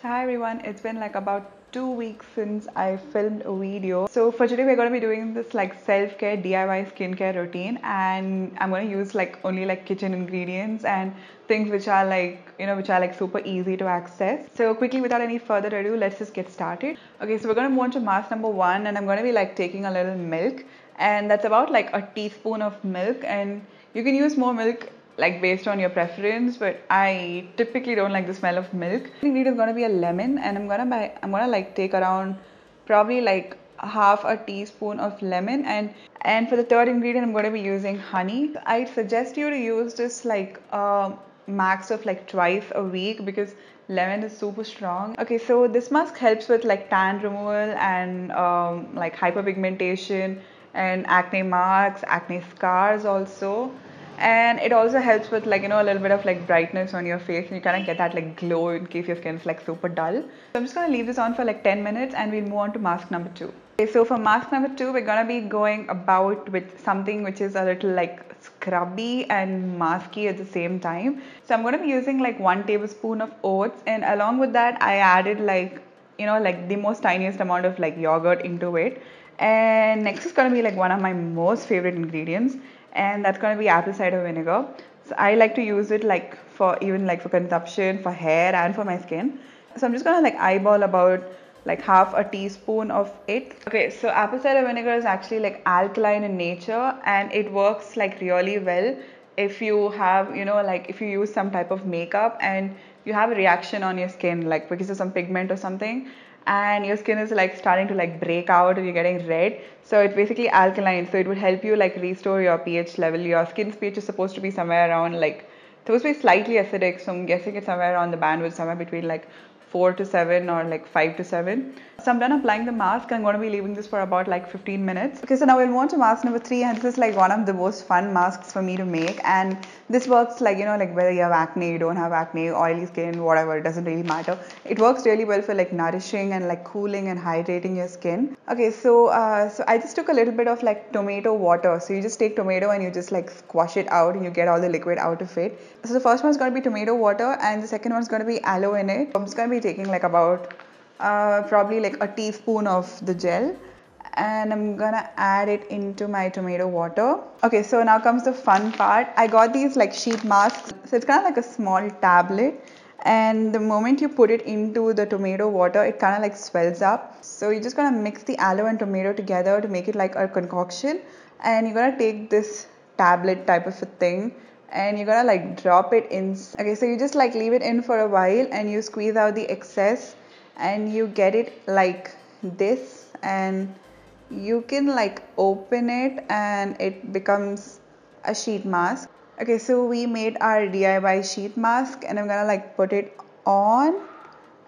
Hi everyone, it's been like about 2 weeks since I filmed a video. So for today we're going to be doing this like self-care DIY skincare routine, and I'm going to use like only like kitchen ingredients and things which are like super easy to access. So quickly, without any further ado, let's just get started. Okay, so we're going to move on to mask number one, and I'm going to be like taking a little milk, and that's about like a teaspoon of milk, and you can use more milk like based on your preference, but I typically don't like the smell of milk. The ingredient is gonna be a lemon, and I'm gonna like take around probably like half a teaspoon of lemon, and for the third ingredient I'm gonna be using honey. I suggest you to use this like max of like twice a week because lemon is super strong. Okay, so this mask helps with like tan removal and like hyperpigmentation and acne marks, acne scars also, and it also helps with like a little bit of like brightness on your face, and you kind of get that like glow in case your skin is like super dull. So I'm just going to leave this on for like 10 minutes and we'll move on to mask number two. Okay, so for mask number two we're going to be going about with something which is a little like scrubby and masky at the same time. So I'm going to be using like 1 tablespoon of oats, and along with that I added like like the most tiniest amount of like yogurt into it. And next is going to be like one of my most favorite ingredients, and that's going to be apple cider vinegar. So I like to use it like for even like for consumption, for hair, and for my skin. So I'm just going to like eyeball about like half a teaspoon of it. Okay, so apple cider vinegar is actually like alkaline in nature, and it works like really well if you have like if you use some type of makeup and you have a reaction on your skin like because of some pigment or something, and your skin is like starting to like break out and you're getting red. So it's basically alkaline, so it would help you like restore your pH level. Your skin's pH is supposed to be somewhere around like supposed to be slightly acidic, so I'm guessing it's somewhere around the bandwidth, somewhere between like 4 to 7 or like 5 to 7. So I'm done applying the mask. I'm going to be leaving this for about like 15 minutes. Okay, so now we'll move on to mask number three, and this is like one of the most fun masks for me to make, and this works like like whether you have acne, you don't have acne, oily skin, whatever, it doesn't really matter. It works really well for like nourishing and like cooling and hydrating your skin. Okay, so I just took a little bit of like tomato water. So you just take tomato and you just like squash it out and you get all the liquid out of it. So the first one's going to be tomato water, and the second one's going to be aloe in it. I'm just going to be taking like about probably like a teaspoon of the gel, and I'm gonna add it into my tomato water. Okay, so now comes the fun part. I got these like sheet masks. So it's kind of like a small tablet, and the moment you put it into the tomato water, it kind of like swells up. So you're just gonna mix the aloe and tomato together to make it like a concoction, and you're gonna take this tablet type of a thing and you're gonna like drop it in. Okay, so you just like leave it in for a while and you squeeze out the excess and you get it like this, and you can like open it and it becomes a sheet mask. Okay, so we made our DIY sheet mask, and I'm gonna like put it on,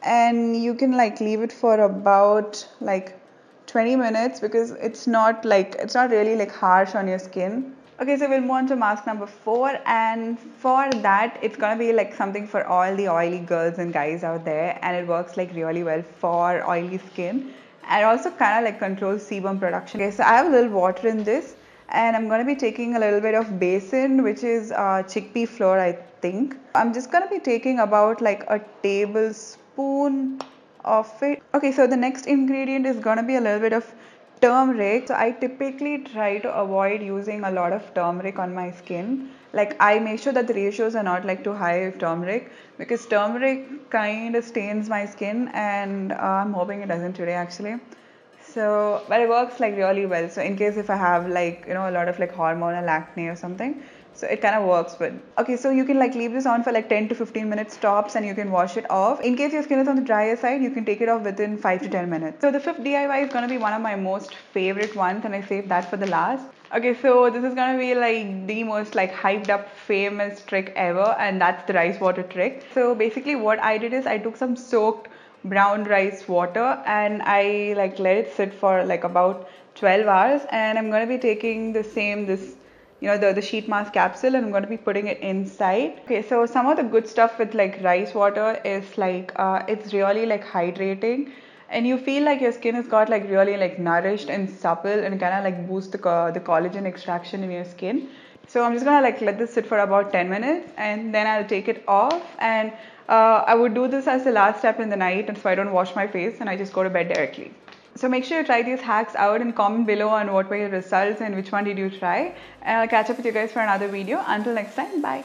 and you can like leave it for about like 20 minutes because it's not really like harsh on your skin. Okay, so we'll move on to mask number four, and for that it's gonna be like something for all the oily girls and guys out there, and it works like really well for oily skin, and also kind of like controls sebum production. Okay, so I have a little water in this, and I'm gonna be taking a little bit of besan, which is chickpea flour, I think. I'm just gonna be taking about like a tablespoon of it. Okay, so the next ingredient is gonna be a little bit of turmeric. So I typically try to avoid using a lot of turmeric on my skin. Like I make sure that the ratios are not like too high of turmeric because turmeric kind of stains my skin, and I'm hoping it doesn't today actually. So, but it works like really well. So in case if I have like, a lot of like hormonal acne or something, so it kind of works. But okay, so you can like leave this on for like 10 to 15 minutes tops, and you can wash it off. In case your skin is on the drier side, you can take it off within 5 to 10 minutes. So the fifth DIY is going to be one of my most favorite ones, and I saved that for the last. Okay, so this is going to be like the most like hyped up famous trick ever, and that's the rice water trick. So basically what I did is I took some soaked brown rice water and I like let it sit for like about 12 hours, and I'm going to be taking this the sheet mask capsule, and I'm going to be putting it inside. Okay, so some of the good stuff with like rice water is like it's really like hydrating, and you feel like your skin has got like really like nourished and supple, and kind of like boost the collagen extraction in your skin. So I'm just gonna like let this sit for about 10 minutes and then I'll take it off. And I would do this as the last step in the night, and so I don't wash my face and I just go to bed directly. So make sure you try these hacks out and comment below on what were your results and which one did you try. And I'll catch up with you guys for another video. Until next time, bye.